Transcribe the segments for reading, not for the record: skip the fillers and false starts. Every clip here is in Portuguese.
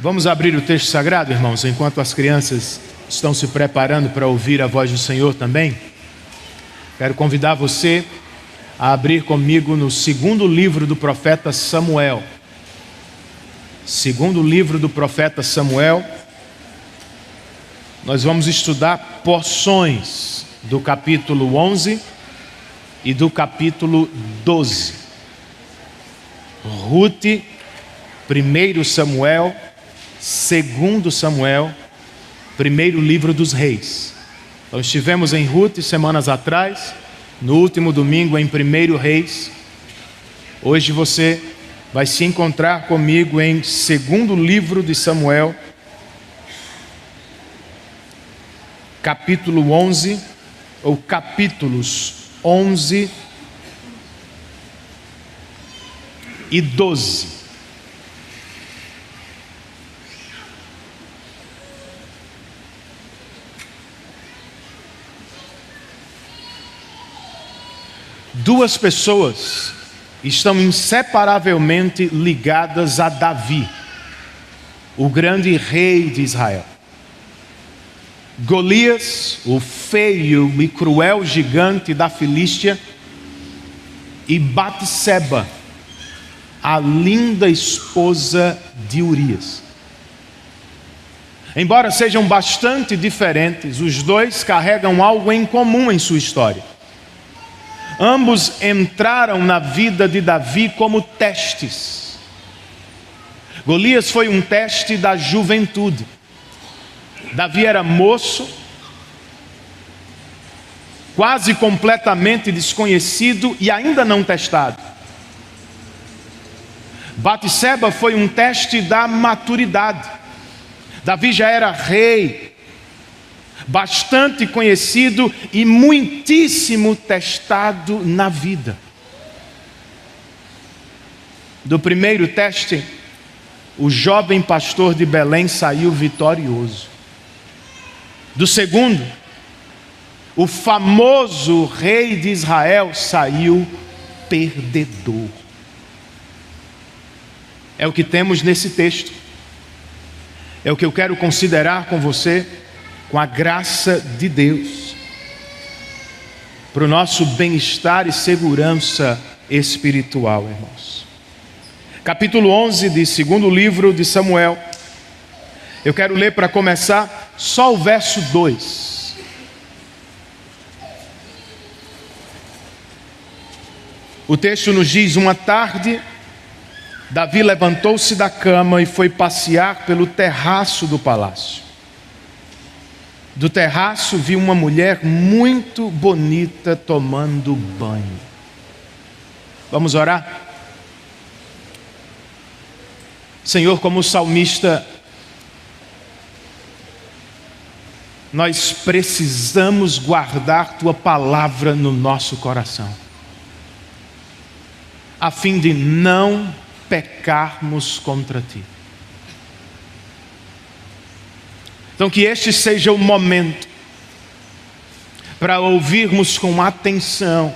Vamos abrir o texto sagrado, irmãos, enquanto as crianças estão se preparando para ouvir a voz do Senhor também. Quero convidar você a abrir comigo no segundo livro do profeta Samuel. Segundo livro do profeta Samuel. Nós vamos estudar porções do capítulo 11 e do capítulo 12. Ruth, 1 Samuel, 2 Samuel, primeiro livro dos reis. Então estivemos em Ruth semanas atrás, no último domingo em 1 Reis. Hoje você vai se encontrar comigo em segundo livro de Samuel, capítulo 11, ou capítulos 11 e 12. Duas pessoas estão inseparavelmente ligadas a Davi, o grande rei de Israel. Golias, o feio e cruel gigante da Filístia, e Batseba, a linda esposa de Urias. Embora sejam bastante diferentes, os dois carregam algo em comum em sua história. Ambos entraram na vida de Davi como testes. Golias foi um teste da juventude. Davi era moço, quase completamente desconhecido e ainda não testado. Batseba foi um teste da maturidade. Davi já era rei, bastante conhecido e muitíssimo testado na vida. Do primeiro teste, o jovem pastor de Belém saiu vitorioso. Do segundo, o famoso rei de Israel saiu perdedor. É o que temos nesse texto. É o que eu quero considerar com você, com a graça de Deus, para o nosso bem-estar e segurança espiritual, irmãos. Capítulo 11 de segundo livro de Samuel. Eu quero ler para começar só o verso 2. O texto nos diz: uma tarde, Davi levantou-se da cama e foi passear pelo terraço do palácio. Do terraço viu uma mulher muito bonita tomando banho. Vamos orar? Senhor, como o salmista, nós precisamos guardar Tua palavra no nosso coração, a fim de não pecarmos contra Ti. Então que este seja o momento para ouvirmos com atenção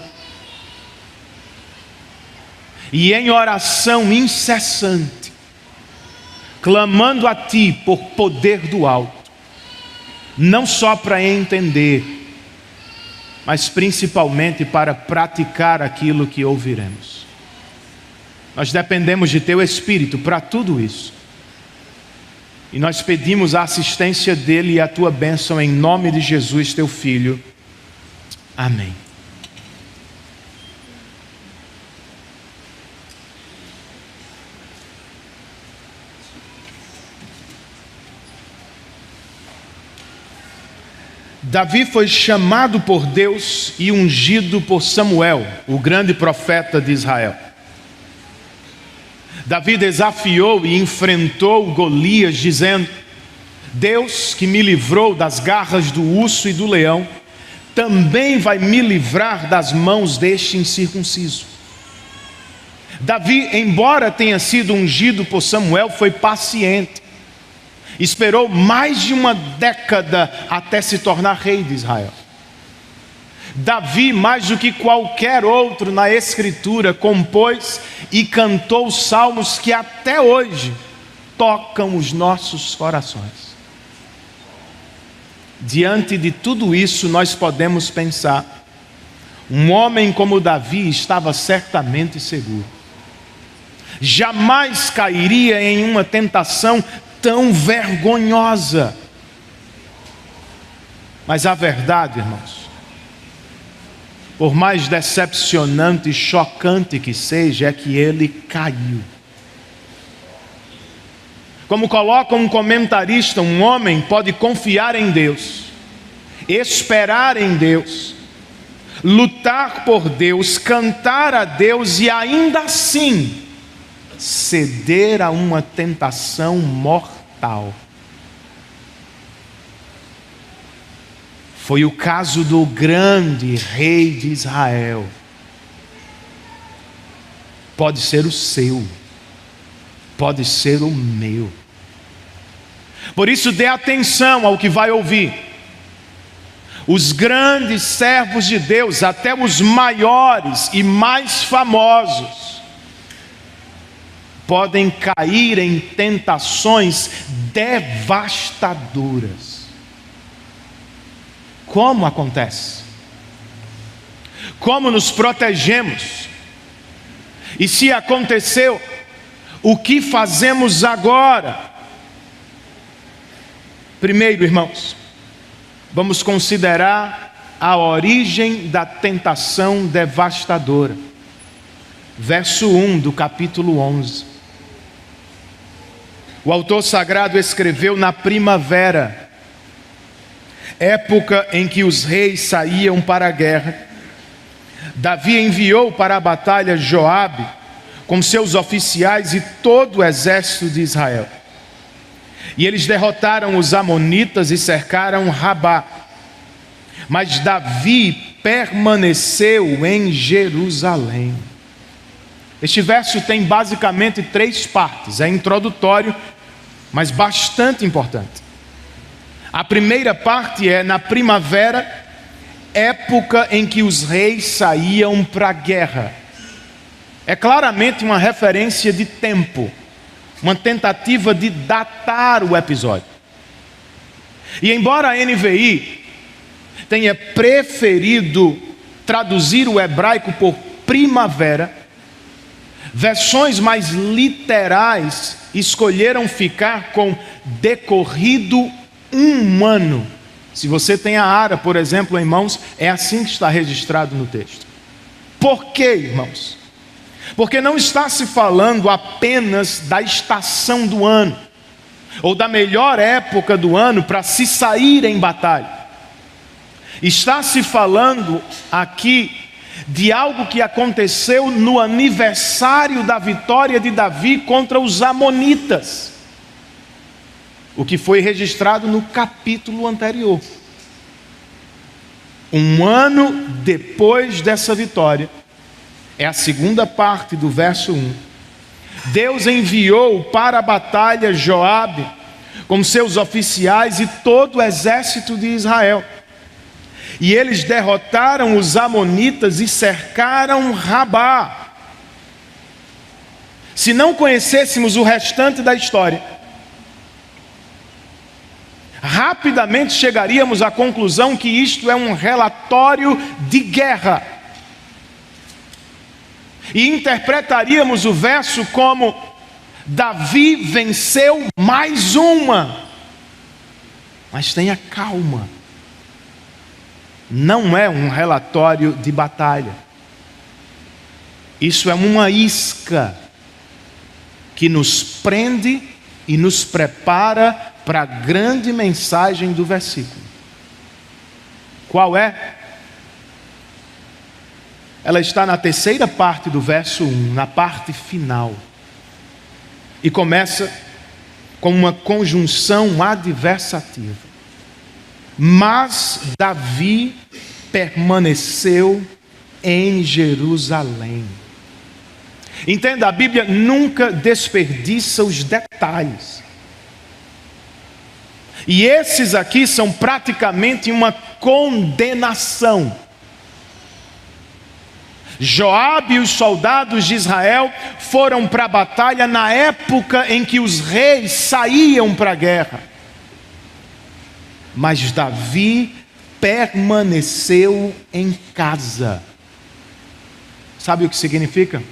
e em oração incessante, clamando a Ti por poder do alto, não só para entender, mas principalmente para praticar aquilo que ouviremos. Nós dependemos de Teu Espírito para tudo isso. E nós pedimos a assistência dEle e a Tua bênção em nome de Jesus, Teu Filho. Amém. Davi foi chamado por Deus e ungido por Samuel, o grande profeta de Israel. Davi desafiou e enfrentou Golias, dizendo: Deus que me livrou das garras do urso e do leão, também vai me livrar das mãos deste incircunciso. Davi, embora tenha sido ungido por Samuel, foi paciente. Esperou mais de uma década até se tornar rei de Israel. Davi, mais do que qualquer outro na Escritura, compôs e cantou salmos que até hoje tocam os nossos corações. Diante de tudo isso, nós podemos pensar: um homem como Davi estava certamente seguro. Jamais cairia em uma tentação tão vergonhosa. Mas a verdade, irmãos, por mais decepcionante e chocante que seja, é que ele caiu. Como coloca um comentarista, um homem pode confiar em Deus, esperar em Deus, lutar por Deus, cantar a Deus e ainda assim ceder a uma tentação mortal. Foi o caso do grande rei de Israel. Pode ser o seu, pode ser o meu. Por isso, dê atenção ao que vai ouvir. Os grandes servos de Deus, até os maiores e mais famosos, podem cair em tentações devastadoras. Como acontece? Como nos protegemos? E se aconteceu, o que fazemos agora? Primeiro, irmãos, vamos considerar a origem da tentação devastadora. Verso 1 do capítulo 11. O autor sagrado escreveu: na primavera, época em que os reis saíam para a guerra, Davi enviou para a batalha Joabe com seus oficiais e todo o exército de Israel. E eles derrotaram os amonitas e cercaram Rabá. Mas Davi permaneceu em Jerusalém. Este verso tem basicamente 3 partes. É introdutório, mas bastante importante. A primeira parte é: na primavera, época em que os reis saíam para a guerra. É claramente uma referência de tempo, uma tentativa de datar o episódio. E embora a NVI tenha preferido traduzir o hebraico por primavera, versões mais literais escolheram ficar com decorrido um ano. Se você tem a Ara, por exemplo, em mãos, é assim que está registrado no texto. Por quê, irmãos? Porque não está se falando apenas da estação do ano, ou da melhor época do ano para se sair em batalha. Está se falando aqui de algo que aconteceu no aniversário da vitória de Davi contra os amonitas, o que foi registrado no capítulo anterior. Um ano depois dessa vitória, é a segunda parte do verso 1. Deus enviou para a batalha Joabe com seus oficiais e todo o exército de Israel. E eles derrotaram os amonitas e cercaram Rabá. Se não conhecêssemos o restante da história, rapidamente chegaríamos à conclusão que isto é um relatório de guerra. E interpretaríamos o verso como: Davi venceu mais uma. Mas tenha calma. Não é um relatório de batalha. Isso é uma isca que nos prende e nos prepara para a grande mensagem do versículo. Qual é? Ela está na terceira parte do verso 1, na parte final. E começa com uma conjunção adversativa. Mas Davi permaneceu em Jerusalém. Entenda, a Bíblia nunca desperdiça os detalhes. E esses aqui são praticamente uma condenação. Joabe e os soldados de Israel foram para a batalha na época em que os reis saíam para a guerra. Mas Davi permaneceu em casa. Sabe o que significa?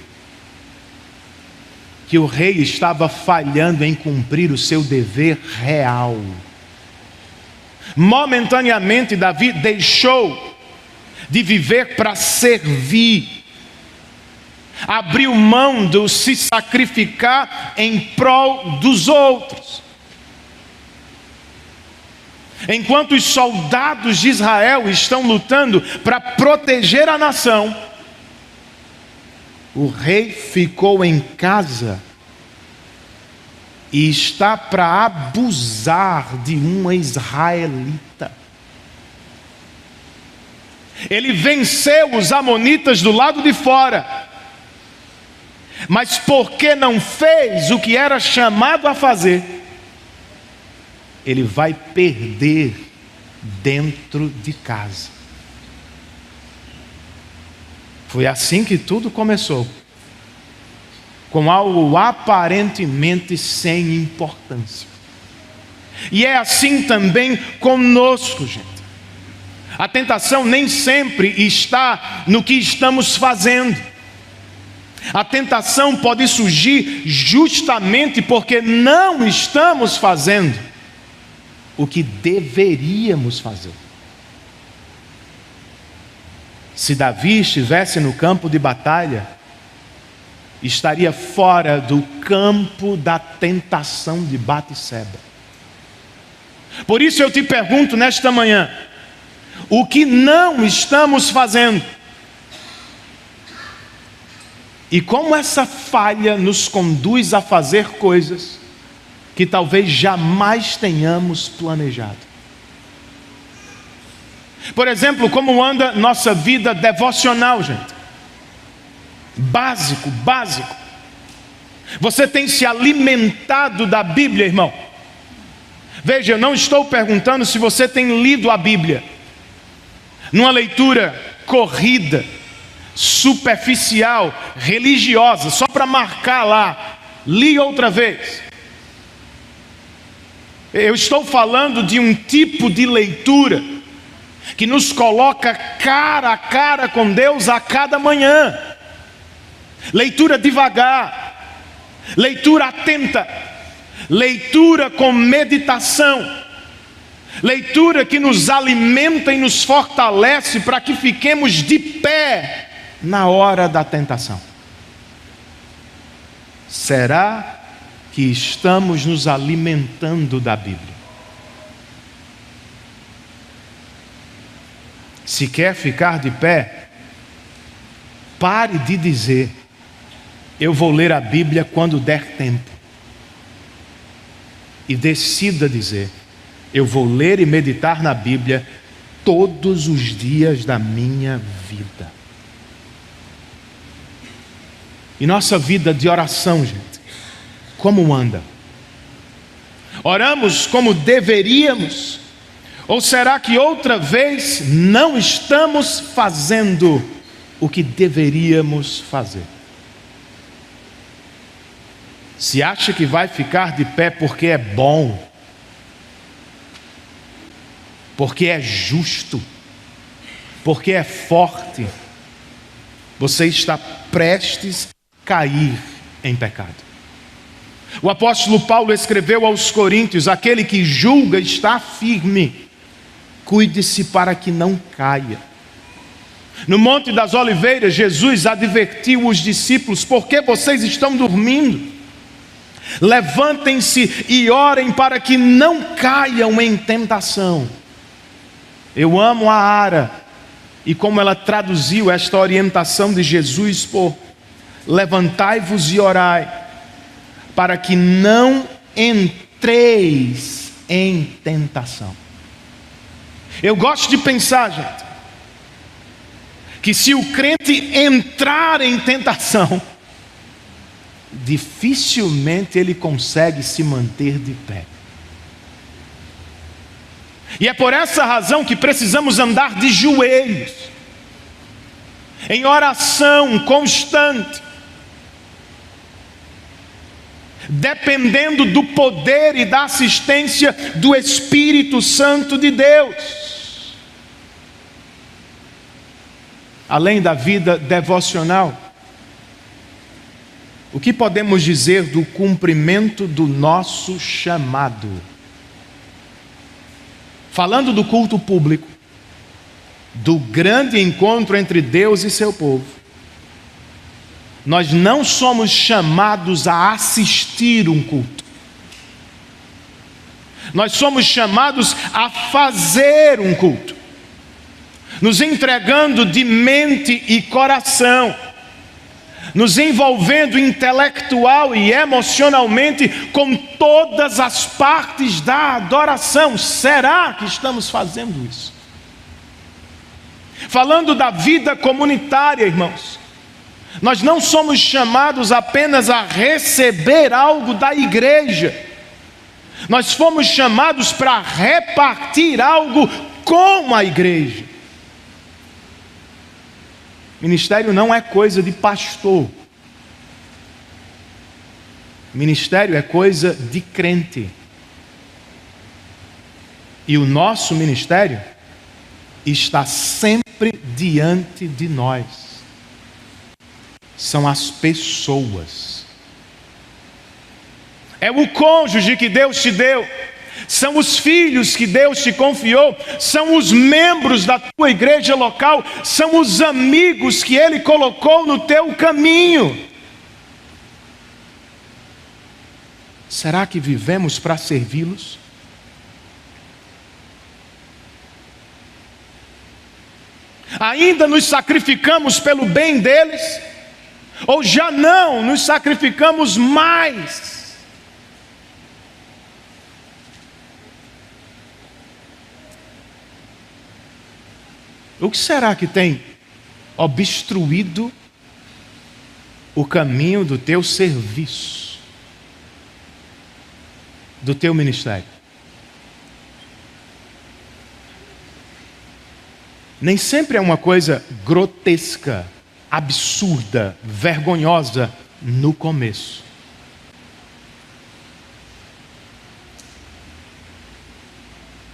Que o rei estava falhando em cumprir o seu dever real. Momentaneamente, Davi deixou de viver para servir, abriu mão de se sacrificar em prol dos outros. Enquanto os soldados de Israel estão lutando para proteger a nação, o rei ficou em casa e está para abusar de uma israelita. Ele venceu os amonitas do lado de fora, mas porque não fez o que era chamado a fazer, ele vai perder dentro de casa. Foi assim que tudo começou, com algo aparentemente sem importância. E é assim também conosco, gente. A tentação nem sempre está no que estamos fazendo. A tentação pode surgir justamente porque não estamos fazendo o que deveríamos fazer. Se Davi estivesse no campo de batalha, estaria fora do campo da tentação de Batseba. Por isso eu te pergunto nesta manhã, o que não estamos fazendo? E como essa falha nos conduz a fazer coisas que talvez jamais tenhamos planejado. Por exemplo, como anda nossa vida devocional, gente? Básico. Você tem se alimentado da Bíblia, irmão? Veja, eu não estou perguntando se você tem lido a Bíblia numa leitura corrida, superficial, religiosa, só para marcar lá, li outra vez. Eu estou falando de um tipo de leitura que nos coloca cara a cara com Deus a cada manhã. Leitura devagar, leitura atenta, leitura com meditação, leitura que nos alimenta e nos fortalece para que fiquemos de pé na hora da tentação. Será que estamos nos alimentando da Bíblia? Se quer ficar de pé, pare de dizer: eu vou ler a Bíblia quando der tempo. E decida dizer: eu vou ler e meditar na Bíblia todos os dias da minha vida. E nossa vida de oração, gente, como anda? Oramos como deveríamos? Ou será que outra vez não estamos fazendo o que deveríamos fazer? Se acha que vai ficar de pé porque é bom, porque é justo, porque é forte, você está prestes a cair em pecado. O apóstolo Paulo escreveu aos Coríntios: aquele que julga está firme, cuide-se para que não caia. No Monte das Oliveiras, Jesus advertiu os discípulos: por que vocês estão dormindo? Levantem-se e orem para que não caiam em tentação. Eu amo a Ara e como ela traduziu esta orientação de Jesus por: levantai-vos e orai, para que não entreis em tentação. Eu gosto de pensar, gente, que se o crente entrar em tentação, dificilmente ele consegue se manter de pé. E é por essa razão que precisamos andar de joelhos. em oração constante, dependendo do poder e da assistência do Espírito Santo de Deus. Além da vida devocional, o que podemos dizer do cumprimento do nosso chamado? Falando do culto público, do grande encontro entre Deus e seu povo, nós não somos chamados a assistir um culto. Nós somos chamados a fazer um culto, nos entregando de mente e coração, nos envolvendo intelectual e emocionalmente com todas as partes da adoração. Será que estamos fazendo isso? Falando da vida comunitária, irmãos, nós não somos chamados apenas a receber algo da igreja. Nós fomos chamados para repartir algo com a igreja. Ministério não é coisa de pastor. Ministério é coisa de crente. E o nosso ministério está sempre diante de nós. São as pessoas. É o cônjuge que Deus te deu. São os filhos que Deus te confiou. São os membros da tua igreja local. São os amigos que Ele colocou no teu caminho. Será que vivemos para servi-los? Ainda nos sacrificamos pelo bem deles? Ou já não nos sacrificamos mais? O que será que tem obstruído o caminho do teu serviço, do teu ministério? Nem sempre é uma coisa grotesca, absurda, vergonhosa no começo.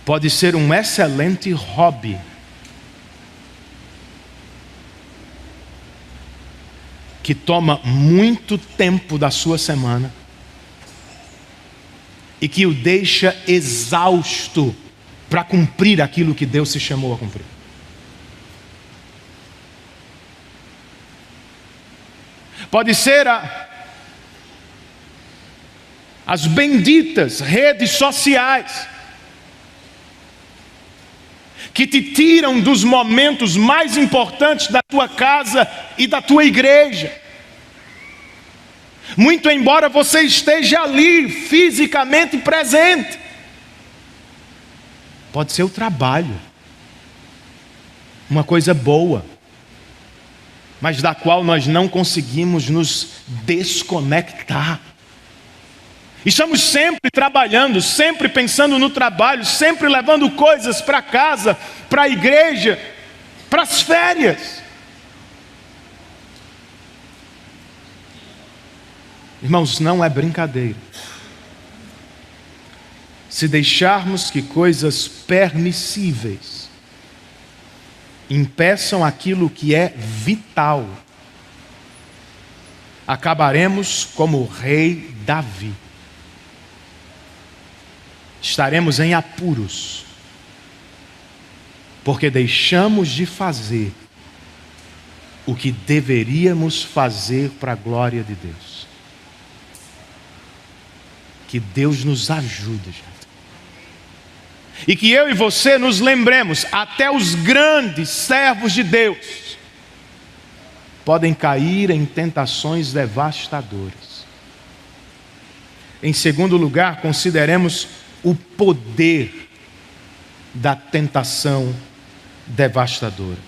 Pode ser um excelente hobby. Que toma muito tempo da sua semana e que o deixa exausto para cumprir aquilo que Deus se chamou a cumprir. Pode ser as benditas redes sociais que te tiram dos momentos mais importantes da tua casa e da tua igreja. Muito embora você esteja ali fisicamente presente. Pode ser o trabalho, uma coisa boa, mas da qual nós não conseguimos nos desconectar. Estamos sempre trabalhando, sempre pensando no trabalho, sempre levando coisas para casa, para a igreja, para as férias. Irmãos, não é brincadeira. Se deixarmos que coisas permissíveis impeçam aquilo que é vital, acabaremos como o rei Davi. Estaremos em apuros, porque deixamos de fazer o que deveríamos fazer para a glória de Deus. Que Deus nos ajude, gente. E que eu e você nos lembremos, até os grandes servos de Deus podem cair em tentações devastadoras. Em segundo lugar, consideremos o poder da tentação devastadora.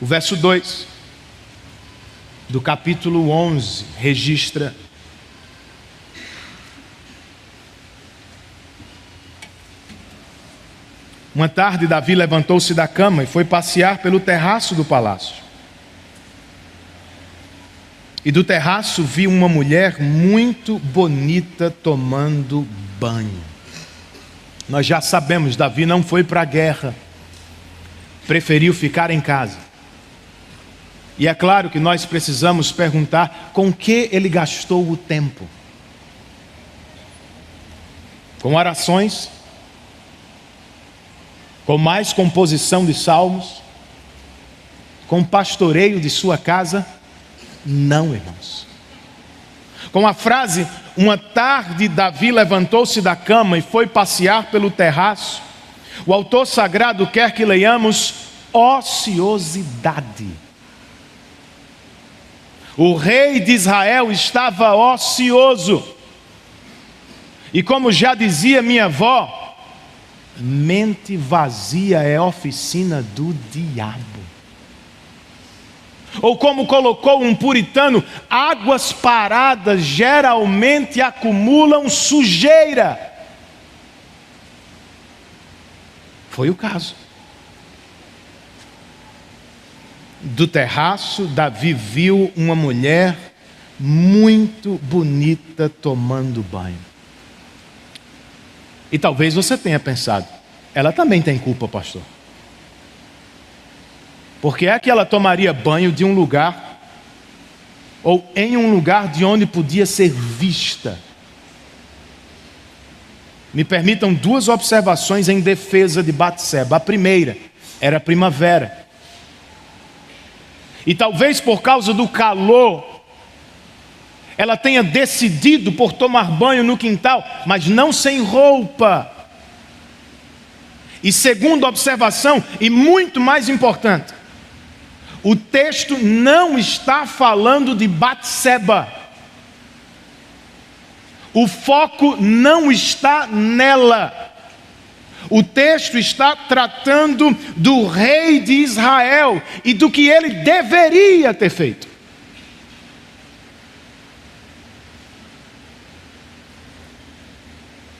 O verso 2 do capítulo 11 registra: uma tarde Davi levantou-se da cama e foi passear pelo terraço do palácio. E do terraço vi uma mulher muito bonita tomando banho. Nós já sabemos, Davi não foi para a guerra, preferiu ficar em casa. E é claro que nós precisamos perguntar com que ele gastou o tempo. Com orações? Com mais composição de salmos? Com pastoreio de sua casa? Não, irmãos. Com a frase, uma tarde Davi levantou-se da cama e foi passear pelo terraço, o autor sagrado quer que leiamos ociosidade. O rei de Israel estava ocioso. E como já dizia minha avó, mente vazia é oficina do diabo. Ou como colocou um puritano, águas paradas geralmente acumulam sujeira. Foi o caso. Do terraço, Davi viu uma mulher muito bonita tomando banho. E talvez você tenha pensado, ela também tem culpa, pastor. Porque é que ela tomaria banho de um lugar, ou em um lugar de onde podia ser vista? Me permitam duas observações em defesa de Batseba. A primeira, era primavera. E talvez por causa do calor, ela tenha decidido por tomar banho no quintal, mas não sem roupa. E segunda observação, e muito mais importante, o texto não está falando de Batseba. O foco não está nela. O texto está tratando do rei de Israel e do que ele deveria ter feito.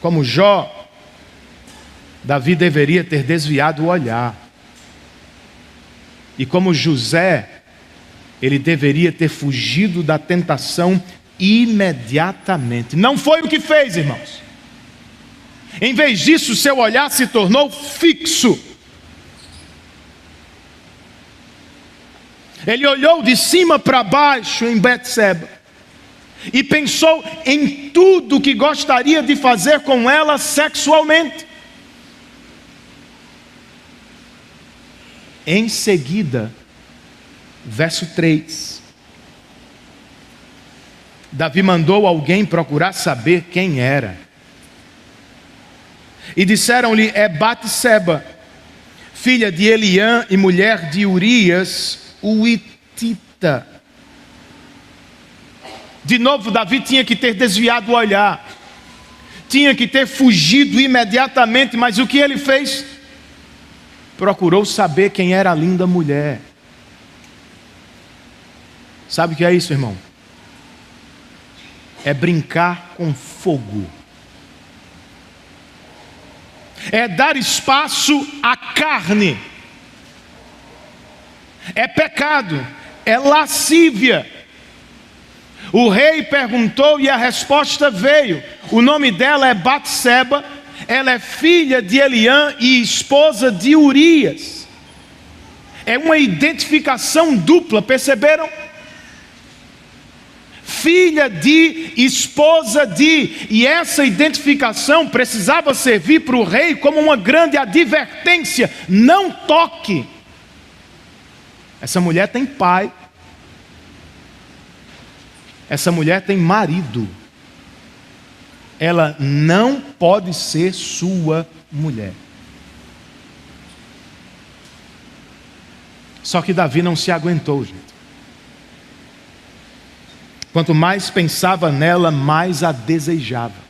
Como Jó, Davi deveria ter desviado o olhar. E como José, ele deveria ter fugido da tentação imediatamente. Não foi o que fez, irmãos. Em vez disso, seu olhar se tornou fixo. Ele olhou de cima para baixo em Betseba e pensou em tudo que gostaria de fazer com ela sexualmente. Em seguida, verso 3, Davi mandou alguém procurar saber quem era. E disseram-lhe, é Batseba, filha de Eliã e mulher de Urias, o hitita. De novo, Davi tinha que ter desviado o olhar, tinha que ter fugido imediatamente, mas o que ele fez? Procurou saber quem era a linda mulher. Sabe o que é isso, irmão? É brincar com fogo. É dar espaço à carne. É pecado. É lascívia. O rei perguntou e a resposta veio. O nome dela é Batseba. Ela é filha de Eliã e esposa de Urias. É uma identificação dupla, perceberam? Filha de, esposa de. E essa identificação precisava servir para o rei como uma grande advertência. Não toque. Essa mulher tem pai. Essa mulher tem marido. Ela não pode ser sua mulher. Só que Davi não se aguentou, gente. Quanto mais pensava nela, mais a desejava.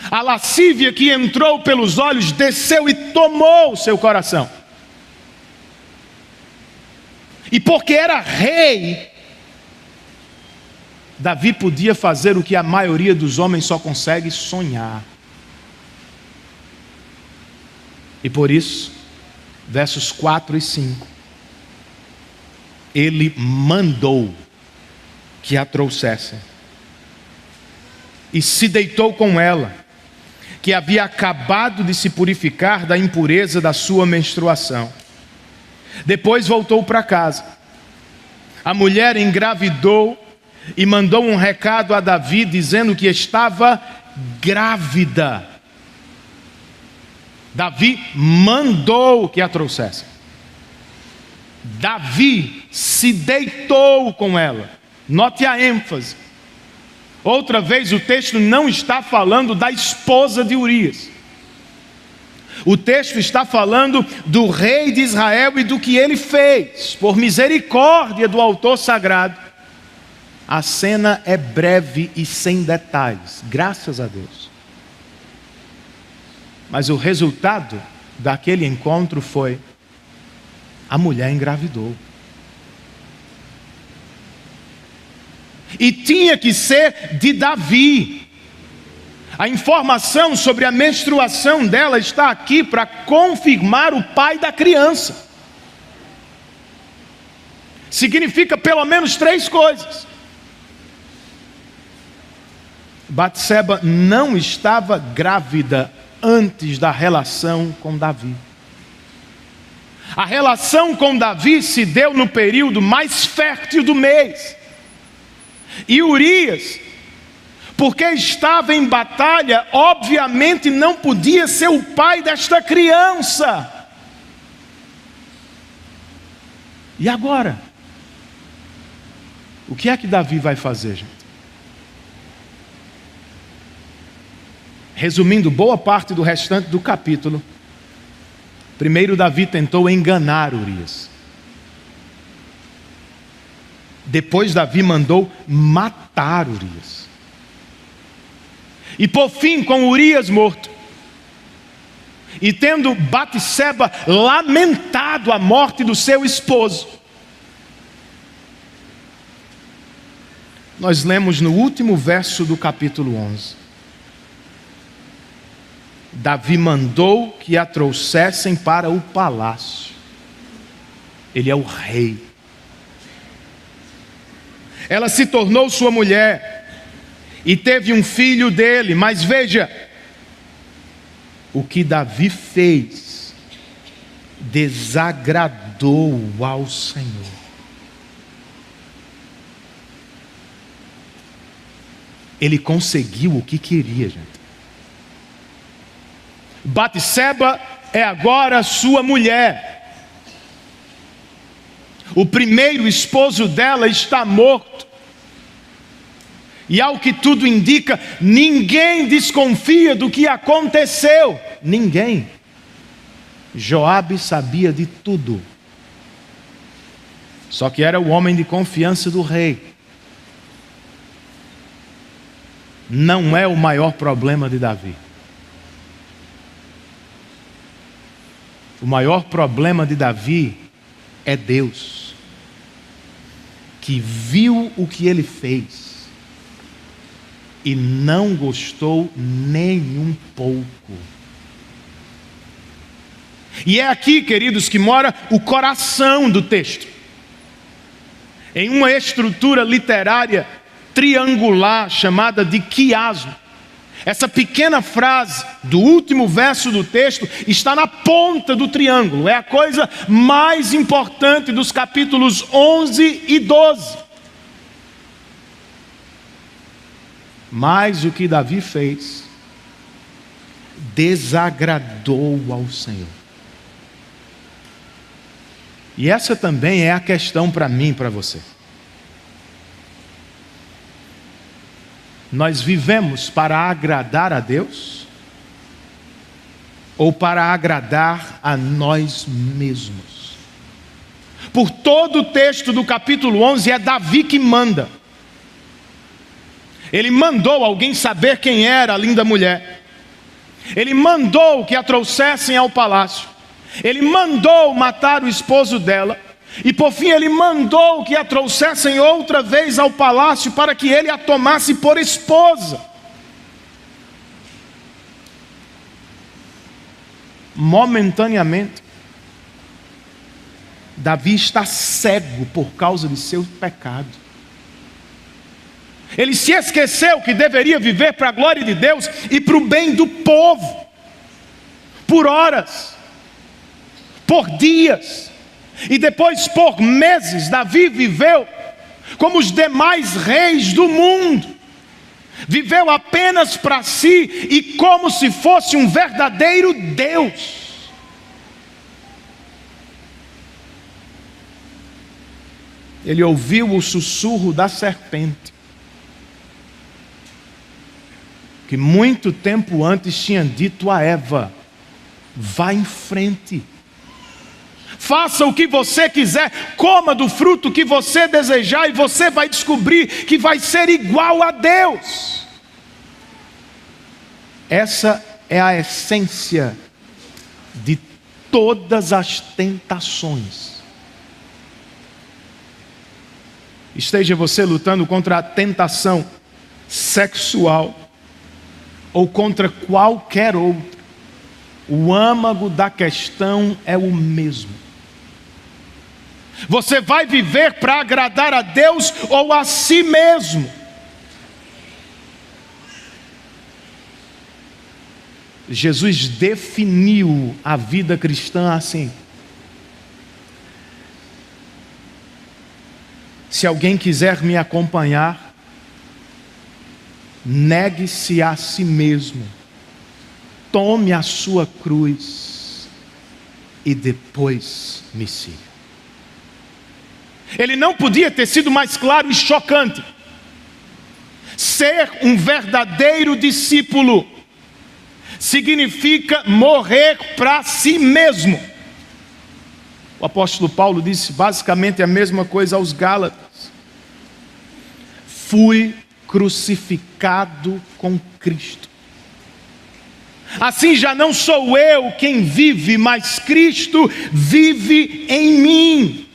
A lascívia que entrou pelos olhos desceu e tomou o seu coração. E porque era rei, Davi podia fazer o que a maioria dos homens só consegue sonhar. E por isso, versos 4 e 5, ele mandou que a trouxessem. E se deitou com ela, que havia acabado de se purificar da impureza da sua menstruação. Depois voltou para casa. A mulher engravidou e mandou um recado a Davi dizendo que estava grávida. Davi mandou que a trouxessem. Davi se deitou com ela. Note a ênfase. Outra vez o texto não está falando da esposa de Urias. O texto está falando do rei de Israel e do que ele fez. Por misericórdia do autor sagrado, a cena é breve e sem detalhes, graças a Deus. Mas o resultado daquele encontro foi: a mulher engravidou. E tinha que ser de Davi. A informação sobre a menstruação dela está aqui para confirmar o pai da criança. Significa pelo menos 3 coisas. Batseba não estava grávida antes da relação com Davi. A relação com Davi se deu no período mais fértil do mês. E Urias, porque estava em batalha, obviamente não podia ser o pai desta criança. E agora? O que é que Davi vai fazer, gente? Resumindo boa parte do restante do capítulo, primeiro Davi tentou enganar Urias. Depois Davi mandou matar Urias. E por fim, com Urias morto, e tendo Batseba lamentado a morte do seu esposo, nós lemos no último verso do capítulo 11. Davi mandou que a trouxessem para o palácio. Ele é o rei. Ela se tornou sua mulher e teve um filho dele. Mas veja, o que Davi fez desagradou ao Senhor. Ele conseguiu o que queria, gente. Batseba é agora sua mulher. O primeiro esposo dela está morto. E ao que tudo indica, ninguém desconfia do que aconteceu. Ninguém. Joabe sabia de tudo. Só que era o homem de confiança do rei. Não é o maior problema de Davi. O maior problema de Davi é Deus, que viu o que ele fez e não gostou nem um pouco. E é aqui, queridos, que mora o coração do texto. Em uma estrutura literária triangular chamada de quiasmo. Essa pequena frase do último verso do texto está na ponta do triângulo. É a coisa mais importante dos capítulos 11 e 12. Mas o que Davi fez desagradou ao Senhor. E essa também é a questão para mim e para você. Nós vivemos para agradar a Deus ou para agradar a nós mesmos? Por todo o texto do capítulo 11 é Davi que manda. Ele mandou alguém saber quem era a linda mulher. Ele mandou que a trouxessem ao palácio. Ele mandou matar o esposo dela. E por fim ele mandou que a trouxessem outra vez ao palácio para que ele a tomasse por esposa. Momentaneamente, Davi está cego por causa de seu pecado. Ele se esqueceu que deveria viver para a glória de Deus e para o bem do povo. Por horas, por dias, e depois por meses, Davi viveu como os demais reis do mundo. Viveu apenas para si e como se fosse um verdadeiro Deus. Ele ouviu o sussurro da serpente, que muito tempo antes tinha dito a Eva: vá em frente, faça o que você quiser, coma do fruto que você desejar, e você vai descobrir que vai ser igual a Deus. Essa é a essência de todas as tentações. Esteja você lutando contra a tentação sexual ou contra qualquer outra, o âmago da questão é o mesmo. Você vai viver para agradar a Deus ou a si mesmo? Jesus definiu a vida cristã assim: se alguém quiser me acompanhar, negue-se a si mesmo, tome a sua cruz e depois me siga. Ele não podia ter sido mais claro e chocante. Ser um verdadeiro discípulo significa morrer para si mesmo. O apóstolo Paulo disse basicamente a mesma coisa aos Gálatas: fui crucificado com Cristo. Assim já não sou eu quem vive, mas Cristo vive em mim.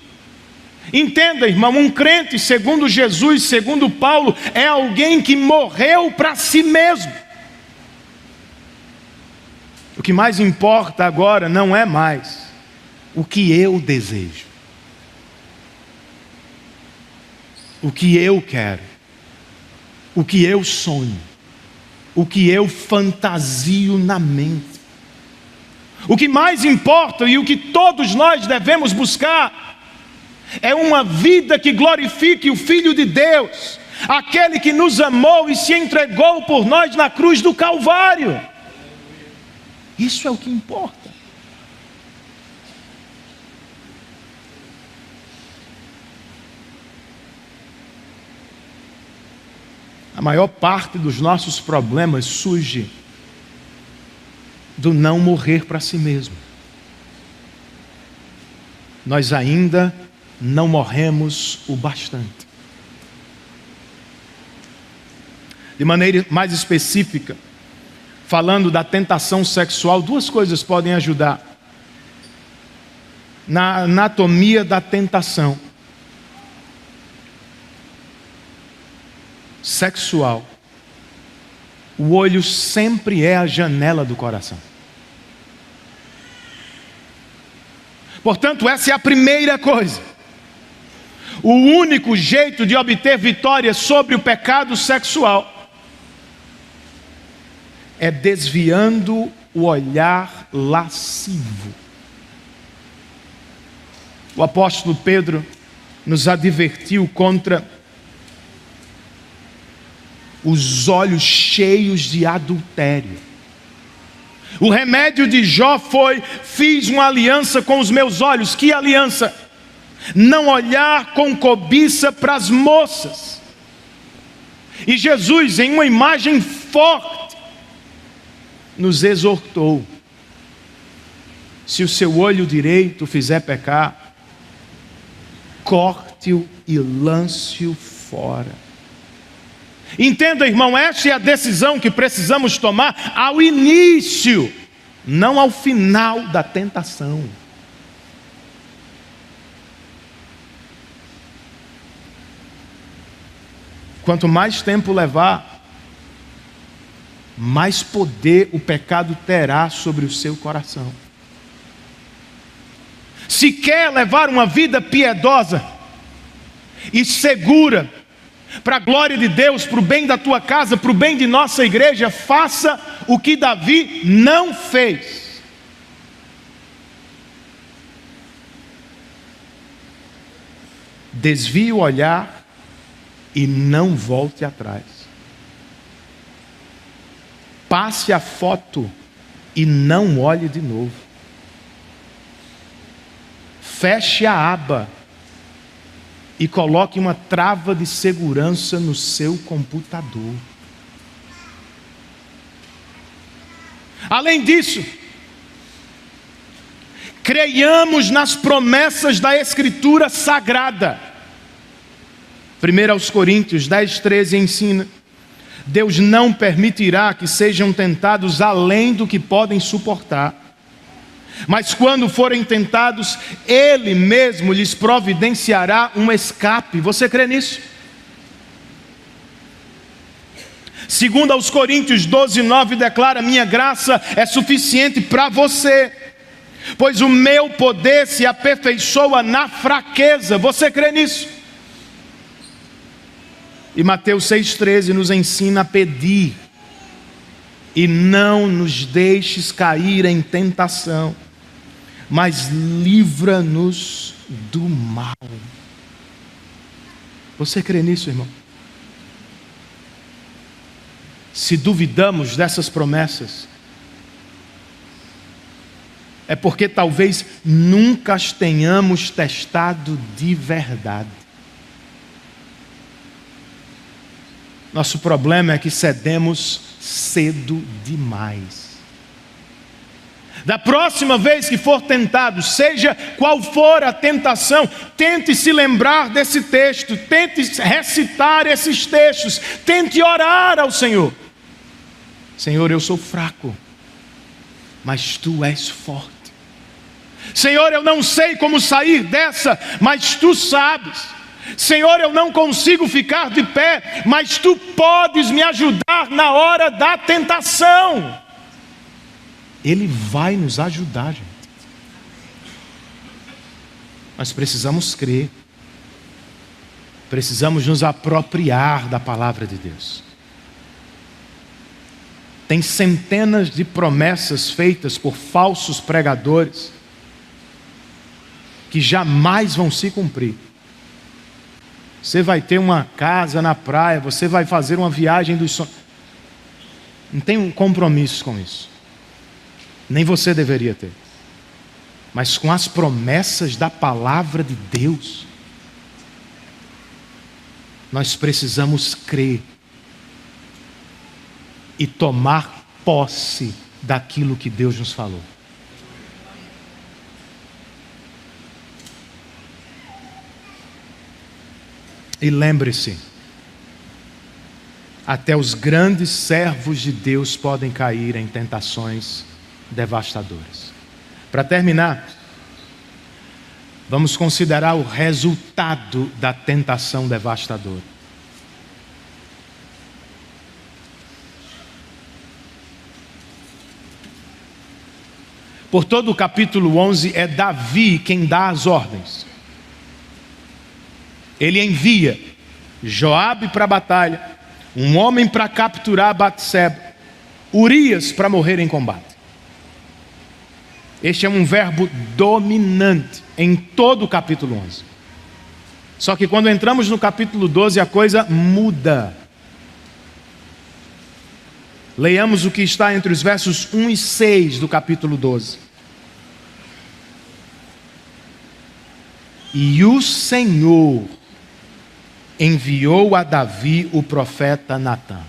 Entenda, irmão, um crente segundo Jesus, segundo Paulo, é alguém que morreu para si mesmo. O que mais importa agora não é mais o que eu desejo, o que eu quero, o que eu sonho, o que eu fantasio na mente. O que mais importa e o que todos nós devemos buscar é uma vida que glorifique o Filho de Deus, aquele que nos amou e se entregou por nós na cruz do Calvário. Isso é o que importa. A maior parte dos nossos problemas surge do não morrer para si mesmo. Nós ainda não morremos o bastante. De maneira mais específica, falando da tentação sexual, duas coisas podem ajudar na anatomia da tentação sexual. O olho sempre é a janela do coração. Portanto, essa é a primeira coisa. O único jeito de obter vitória sobre o pecado sexual é desviando o olhar lascivo. O apóstolo Pedro nos advertiu contra os olhos cheios de adultério. O remédio de Jó foi: fiz uma aliança com os meus olhos. Que aliança? Não olhar com cobiça para as moças. E Jesus, em uma imagem forte, nos exortou: se o seu olho direito fizer pecar, corte-o e lance-o fora. Entenda, irmão, esta é a decisão que precisamos tomar ao início, não ao final da tentação. Quanto mais tempo levar, mais poder o pecado terá sobre o seu coração. Se quer levar uma vida piedosa e segura, para a glória de Deus, para o bem da tua casa, para o bem de nossa igreja, faça o que Davi não fez. Desvie o olhar e não volte atrás. Passe a foto e não olhe de novo. Feche a aba e coloque uma trava de segurança no seu computador. Além disso, creiamos nas promessas da Escritura Sagrada. 1 Coríntios 10:13 ensina: Deus não permitirá que sejam tentados além do que podem suportar. Mas quando forem tentados, Ele mesmo lhes providenciará um escape. Você crê nisso? 2 Coríntios 12:9 declara: minha graça é suficiente para você, pois o meu poder se aperfeiçoa na fraqueza. Você crê nisso? E Mateus 6,13 nos ensina a pedir: e não nos deixes cair em tentação, mas livra-nos do mal. Você crê nisso, irmão? Se duvidamos dessas promessas, é porque talvez nunca as tenhamos testado de verdade. Nosso problema é que cedemos cedo demais. Da próxima vez que for tentado, seja qual for a tentação, tente se lembrar desse texto, tente recitar esses textos, tente orar ao Senhor. Senhor, eu sou fraco, mas Tu és forte. Senhor, eu não sei como sair dessa, mas Tu sabes. Senhor, eu não consigo ficar de pé, mas Tu podes me ajudar na hora da tentação. Ele vai nos ajudar, gente. Nós precisamos crer. Precisamos nos apropriar da palavra de Deus. Tem centenas de promessas feitas por falsos pregadores que jamais vão se cumprir. Você vai ter uma casa na praia, você vai fazer uma viagem dos sonhos. Não tem um compromisso com isso. Nem você deveria ter. Mas com as promessas da palavra de Deus, nós precisamos crer e tomar posse daquilo que Deus nos falou. E lembre-se, até os grandes servos de Deus podem cair em tentações devastadoras. Para terminar, vamos considerar o resultado da tentação devastadora. Por todo o capítulo 11 é Davi quem dá as ordens. Ele envia Joabe para a batalha, um homem para capturar Batseba, Urias para morrer em combate. Este é um verbo dominante em todo o capítulo 11. Só que quando entramos no capítulo 12, a coisa muda. Leiamos o que está entre os versos 1 e 6 do capítulo 12. E o Senhor enviou a Davi o profeta Natã.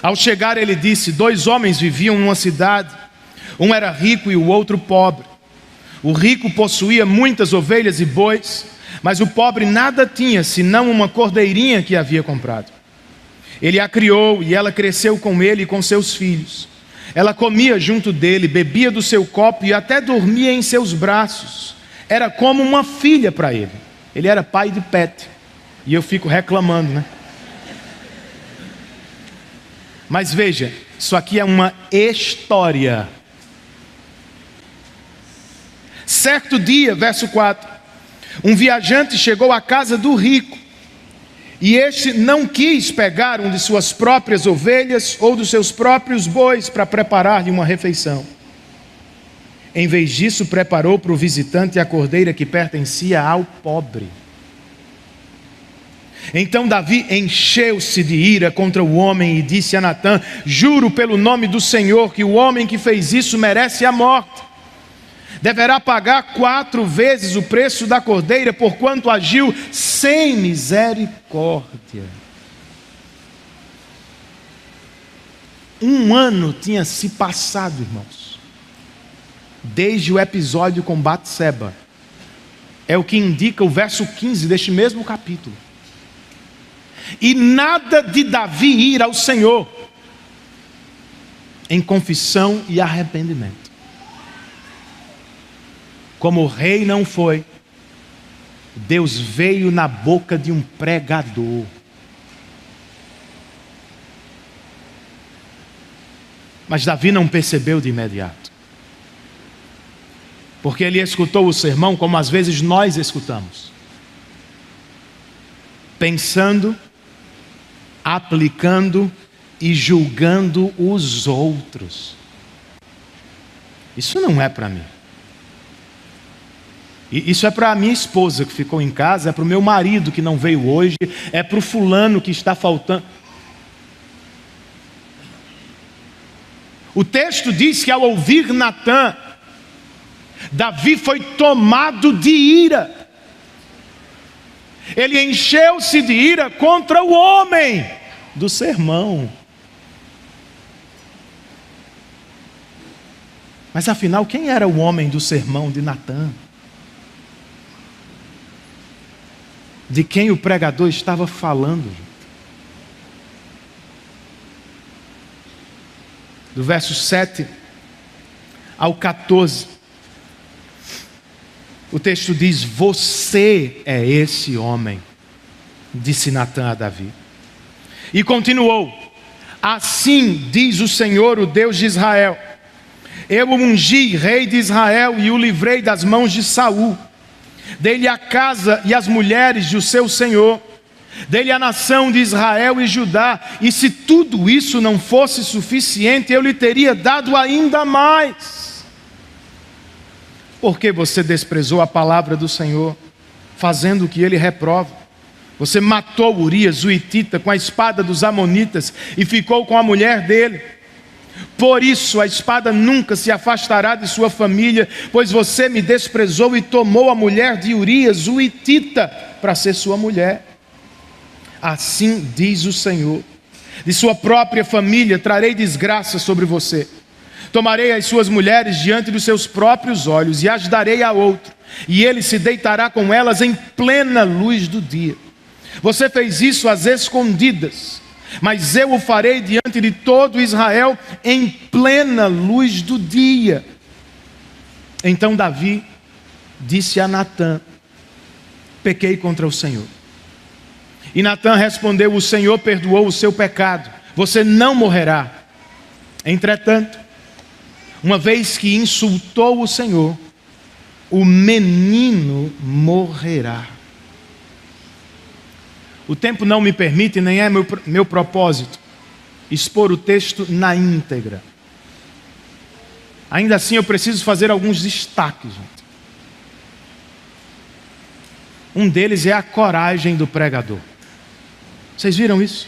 Ao chegar ele disse: 2 homens viviam numa cidade, um era rico e o outro pobre. O rico possuía muitas ovelhas e bois, mas o pobre nada tinha, senão uma cordeirinha que havia comprado. Ele a criou e ela cresceu com ele e com seus filhos. Ela comia junto dele, bebia do seu copo e até dormia em seus braços. Era como uma filha para ele. Ele era pai de pet. E eu fico reclamando, né? Mas veja, isso aqui é uma história. Certo dia, verso 4, um viajante chegou à casa do rico E este não quis pegar um de suas próprias ovelhas ou dos seus próprios bois para preparar-lhe uma refeição. Em vez disso, preparou para o visitante a cordeira que pertencia ao pobre. Então Davi encheu-se de ira contra o homem e disse a Natã: juro pelo nome do Senhor que o homem que fez isso merece a morte. Deverá pagar 4 vezes o preço da cordeira, porquanto agiu sem misericórdia. 1 ano tinha se passado, irmãos, desde o episódio com Batseba. É o que indica o verso 15 deste mesmo capítulo. E nada de Davi ir ao Senhor em confissão e arrependimento. Como o rei não foi, Deus veio na boca de um pregador. Mas Davi não percebeu de imediato, porque ele escutou o sermão como às vezes nós escutamos, pensando, aplicando e julgando os outros. Isso não é para mim. Isso é para a minha esposa que ficou em casa, é para o meu marido que não veio hoje, é para o fulano que está faltando. O texto diz que ao ouvir Natã, Davi foi tomado de ira. Ele encheu-se de ira contra o homem do sermão. Mas afinal, quem era o homem do sermão de Natã? De quem o pregador estava falando? Do verso 7 ao 14, o texto diz: você é esse homem, disse Natã a Davi. E continuou: assim diz o Senhor, o Deus de Israel: eu o ungi rei de Israel e o livrei das mãos de Saul. Dei-lhe a casa e as mulheres do seu senhor, dei-lhe a nação de Israel e Judá, e se tudo isso não fosse suficiente, eu lhe teria dado ainda mais. Porque você desprezou a palavra do Senhor, fazendo o que ele reprova. Você matou Urias, o hitita, com a espada dos amonitas, e ficou com a mulher dele. Por isso a espada nunca se afastará de sua família, pois você me desprezou e tomou a mulher de Urias, o hitita, para ser sua mulher. Assim diz o Senhor: de sua própria família trarei desgraça sobre você. Tomarei as suas mulheres diante dos seus próprios olhos e as darei a outro, e ele se deitará com elas em plena luz do dia. Você fez isso às escondidas, mas eu o farei diante de todo Israel em plena luz do dia. Então Davi disse a Natã: pequei contra o Senhor. E Natã respondeu: o Senhor perdoou o seu pecado, você não morrerá. Entretanto, uma vez que insultou o Senhor, o menino morrerá. O tempo não me permite, nem é meu propósito, expor o texto na íntegra. Ainda assim eu preciso fazer alguns destaques, gente. Um deles é a coragem do pregador. Vocês viram isso?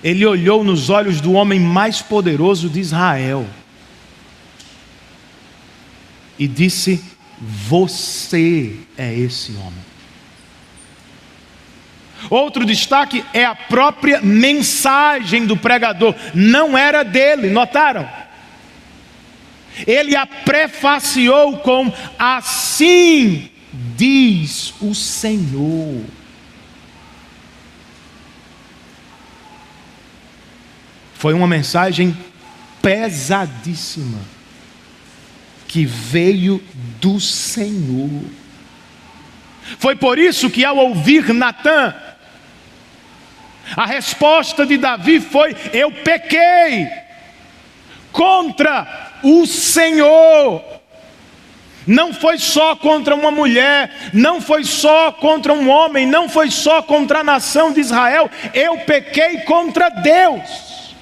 Ele olhou nos olhos do homem mais poderoso de Israel e disse: você é esse homem. Outro destaque é a própria mensagem do pregador. Não era dele, notaram? Ele a prefaciou com: assim diz o Senhor. Foi uma mensagem pesadíssima, que veio do Senhor. Foi por isso que, ao ouvir Natã, a resposta de Davi foi: eu pequei contra o Senhor. Não foi só contra uma mulher, não foi só contra um homem, não foi só contra a nação de Israel. Eu pequei contra Deus.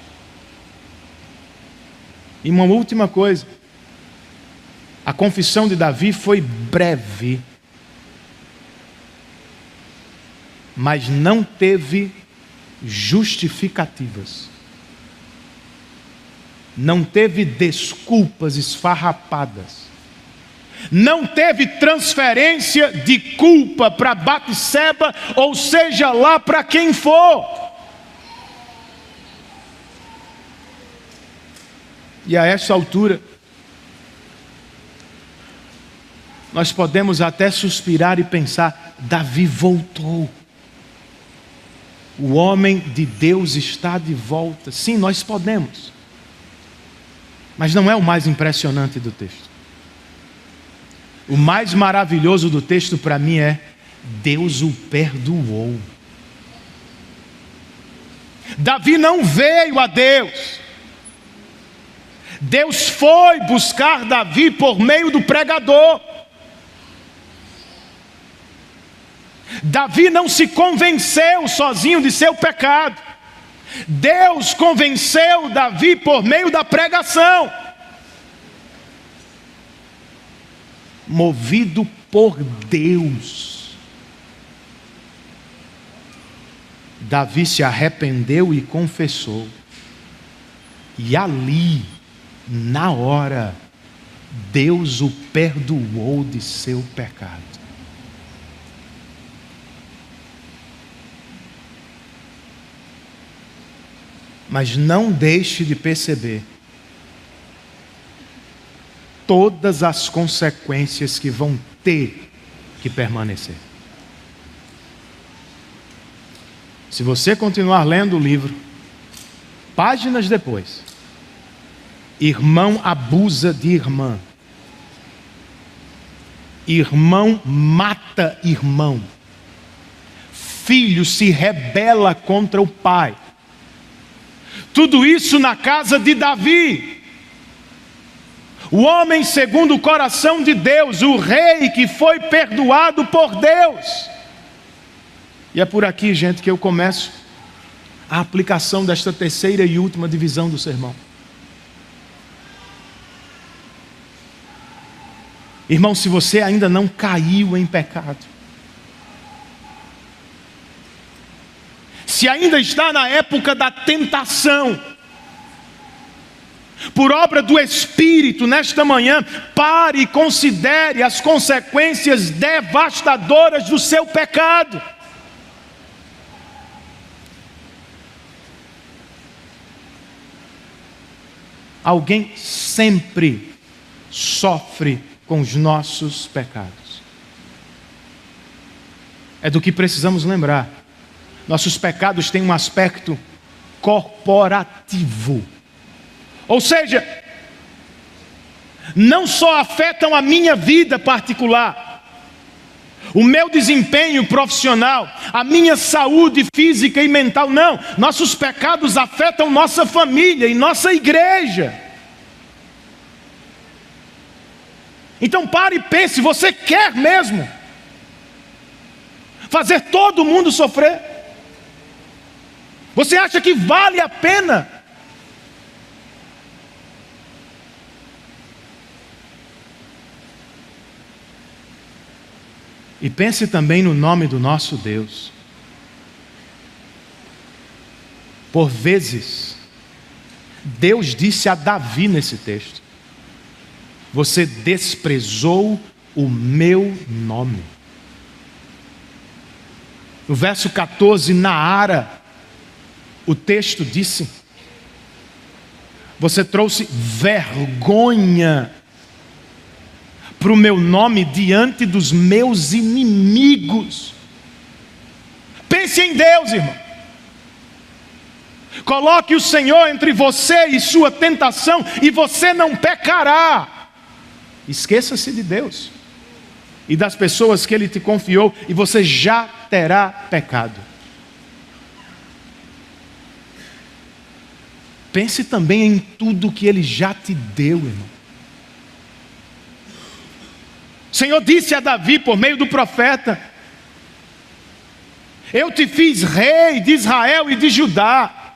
E uma última coisa. A confissão de Davi foi breve, mas não teve justificativas. Não teve desculpas esfarrapadas. Não teve transferência de culpa para Batseba, ou seja lá para quem for. E a essa altura, nós podemos até suspirar e pensar: Davi voltou. O homem de Deus está de volta. Sim, nós podemos. Mas não é o mais impressionante do texto. O mais maravilhoso do texto para mim é: Deus o perdoou. Davi não veio a Deus. Deus foi buscar Davi por meio do pregador. Davi não se convenceu sozinho de seu pecado. Deus convenceu Davi por meio da pregação. Movido por Deus, Davi se arrependeu e confessou. E ali, na hora, Deus o perdoou de seu pecado. Mas não deixe de perceber todas as consequências que vão ter que permanecer. Se você continuar lendo o livro, páginas depois, irmão abusa de irmã, irmão mata irmão, filho se rebela contra o pai. Tudo isso na casa de Davi. O homem segundo o coração de Deus, o rei que foi perdoado por Deus. E é por aqui, gente, que eu começo a aplicação desta terceira e última divisão do sermão. Irmão, se você ainda não caiu em pecado, se ainda está na época da tentação, por obra do Espírito, nesta manhã, pare e considere as consequências devastadoras do seu pecado. Alguém sempre sofre com os nossos pecados. É do que precisamos lembrar. Nossos pecados têm um aspecto corporativo. Ou seja, não só afetam a minha vida particular, o meu desempenho profissional, a minha saúde física e mental, não. Nossos pecados afetam nossa família e nossa igreja. Então pare e pense, você quer mesmo fazer todo mundo sofrer? Você acha que vale a pena? E pense também no nome do nosso Deus. Por vezes, Deus disse a Davi nesse texto: você desprezou o meu nome. No verso 14, Naara, o texto disse: você trouxe vergonha para o meu nome diante dos meus inimigos. Pense em Deus, irmão. Coloque o Senhor entre você e sua tentação, e você não pecará. Esqueça-se de Deus e das pessoas que Ele te confiou, e você já terá pecado. Pense também em tudo que Ele já te deu, irmão. O Senhor disse a Davi por meio do profeta: eu te fiz rei de Israel e de Judá.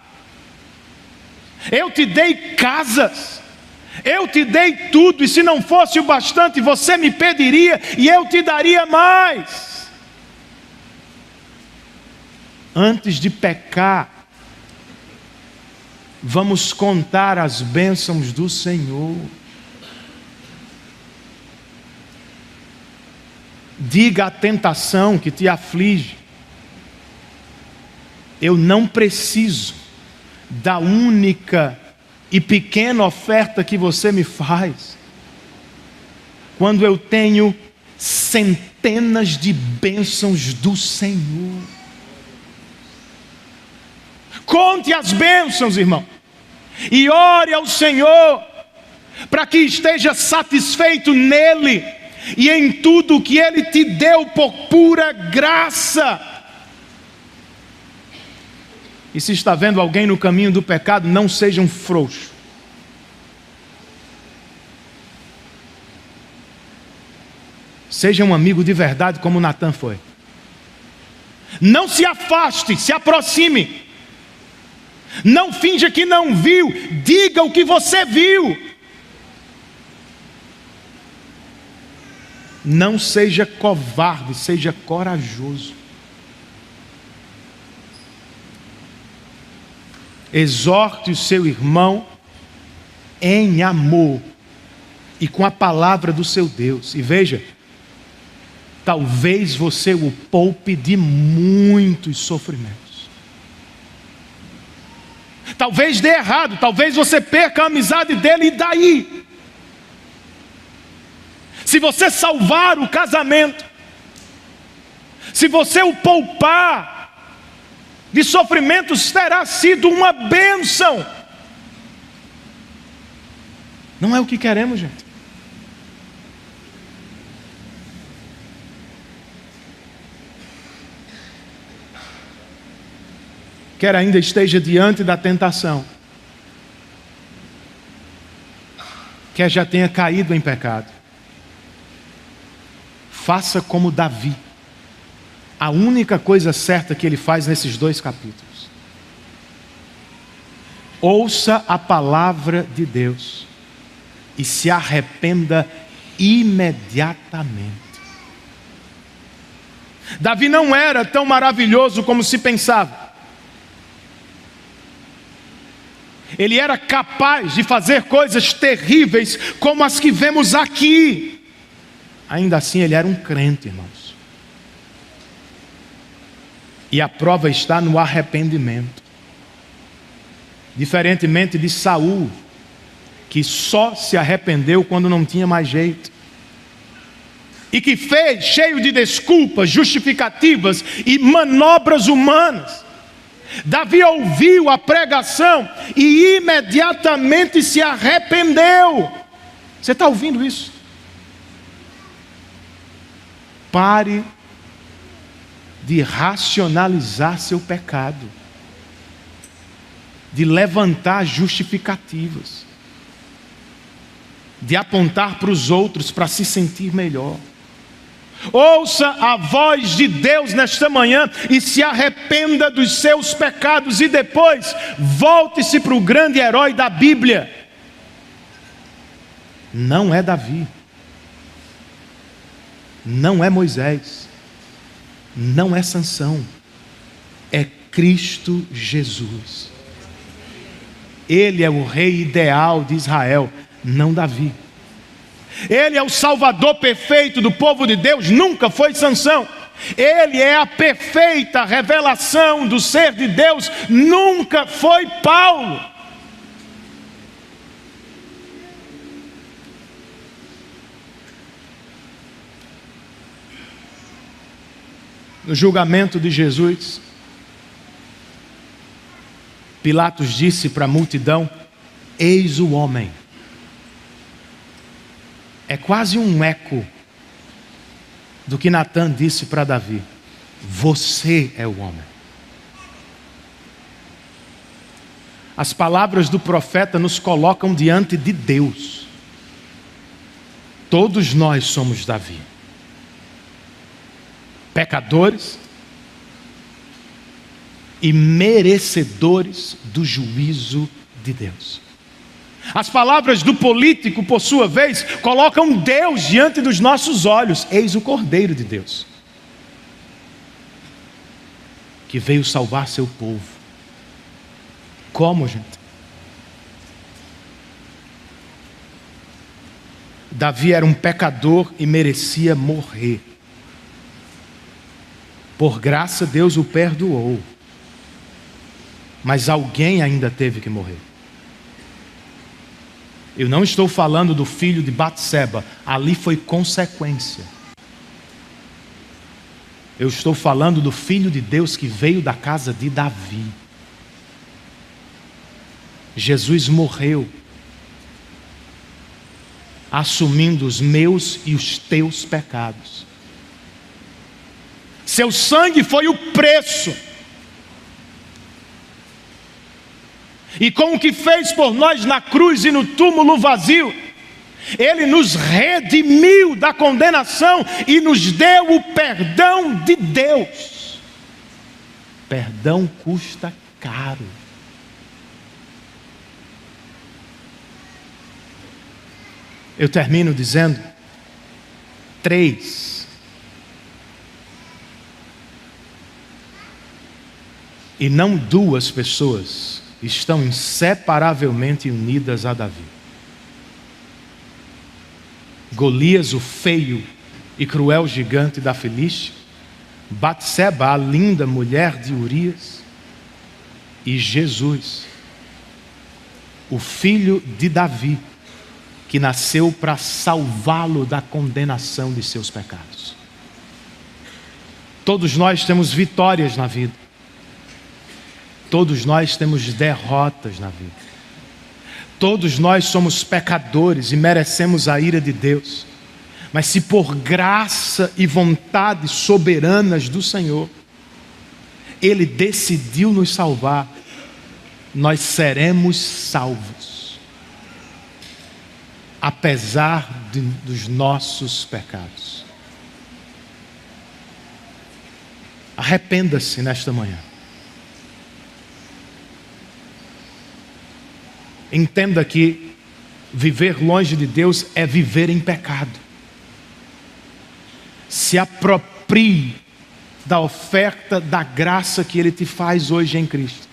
Eu te dei casas, eu te dei tudo, e se não fosse o bastante, você me pediria e eu te daria mais. Antes de pecar, vamos contar as bênçãos do Senhor. Diga à tentação que te aflige: eu não preciso da única e pequena oferta que você me faz, quando eu tenho centenas de bênçãos do Senhor. Conte as bênçãos, irmão, e ore ao Senhor para que esteja satisfeito nele e em tudo o que Ele te deu por pura graça. E se está vendo alguém no caminho do pecado, não seja um frouxo. Seja um amigo de verdade, como Natan foi. Não se afaste, se aproxime. Não finja que não viu, diga o que você viu. Não seja covarde, seja corajoso. Exorte o seu irmão em amor e com a palavra do seu Deus. E veja, talvez você o poupe de muitos sofrimentos. Talvez dê errado, talvez você perca a amizade dele, e daí? Se você salvar o casamento, se você o poupar de sofrimentos, terá sido uma bênção. Não é o que queremos, gente. Quer ainda esteja diante da tentação, quer já tenha caído em pecado, faça como Davi. A única coisa certa que ele faz nesses 2 capítulos: ouça a palavra de Deus e se arrependa imediatamente. Davi não era tão maravilhoso como se pensava. Ele era capaz de fazer coisas terríveis como as que vemos aqui. Ainda assim, ele era um crente, irmãos. E a prova está no arrependimento. Diferentemente de Saul, que só se arrependeu quando não tinha mais jeito, e que fez cheio de desculpas, justificativas e manobras humanas. Davi ouviu a pregação e imediatamente se arrependeu. Você está ouvindo isso? Pare de racionalizar seu pecado, de levantar justificativas, de apontar para os outros para se sentir melhor. Ouça a voz de Deus nesta manhã e se arrependa dos seus pecados, e depois volte-se para o grande herói da Bíblia. Não é Davi, não é Moisés, não é Sansão, é Cristo Jesus. Ele é o rei ideal de Israel, não Davi. Ele é o salvador perfeito do povo de Deus, nunca foi Sansão. Ele é a perfeita revelação do ser de Deus, nunca foi Paulo. No julgamento de Jesus, Pilatos disse para a multidão: eis o homem. É quase um eco do que Natan disse para Davi: você é o homem. As palavras do profeta nos colocam diante de Deus. Todos nós somos Davi. pecadores e merecedores do juízo de Deus. As palavras do político, por sua vez, colocam Deus diante dos nossos olhos. Eis o Cordeiro de Deus, que veio salvar seu povo. Como, gente? Davi era um pecador e merecia morrer. Por graça, Deus o perdoou. Mas alguém ainda teve que morrer. Eu não estou falando do filho de Batseba. Ali foi consequência. Eu estou falando do Filho de Deus que veio da casa de Davi. Jesus morreu, assumindo os meus e os teus pecados. Seu sangue foi o preço. E com o que fez por nós na cruz e no túmulo vazio, Ele nos redimiu da condenação e nos deu o perdão de Deus. Perdão custa caro. Eu termino dizendo 3. E não 2 pessoas estão inseparavelmente unidas a Davi. Golias, o feio e cruel gigante da Filístia, Batseba, a linda mulher de Urias, e Jesus, o filho de Davi, que nasceu para salvá-lo da condenação de seus pecados. Todos nós temos vitórias na vida. Todos nós temos derrotas na vida. Todos nós somos pecadores e merecemos a ira de Deus. Mas se por graça e vontade soberanas do Senhor, Ele decidiu nos salvar, nós seremos salvos, apesar dos nossos pecados. Arrependa-se nesta manhã. Entenda que viver longe de Deus é viver em pecado. Se aproprie da oferta da graça que Ele te faz hoje em Cristo.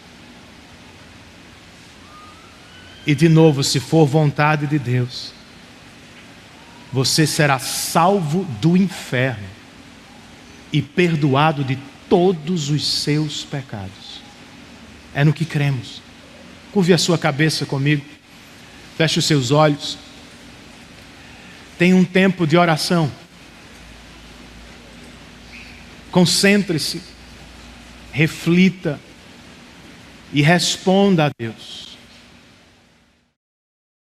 E de novo, se for vontade de Deus, você será salvo do inferno e perdoado de todos os seus pecados. É no que cremos. Curve a sua cabeça comigo. Feche os seus olhos. Tenha um tempo de oração. Concentre-se. Reflita. E responda a Deus.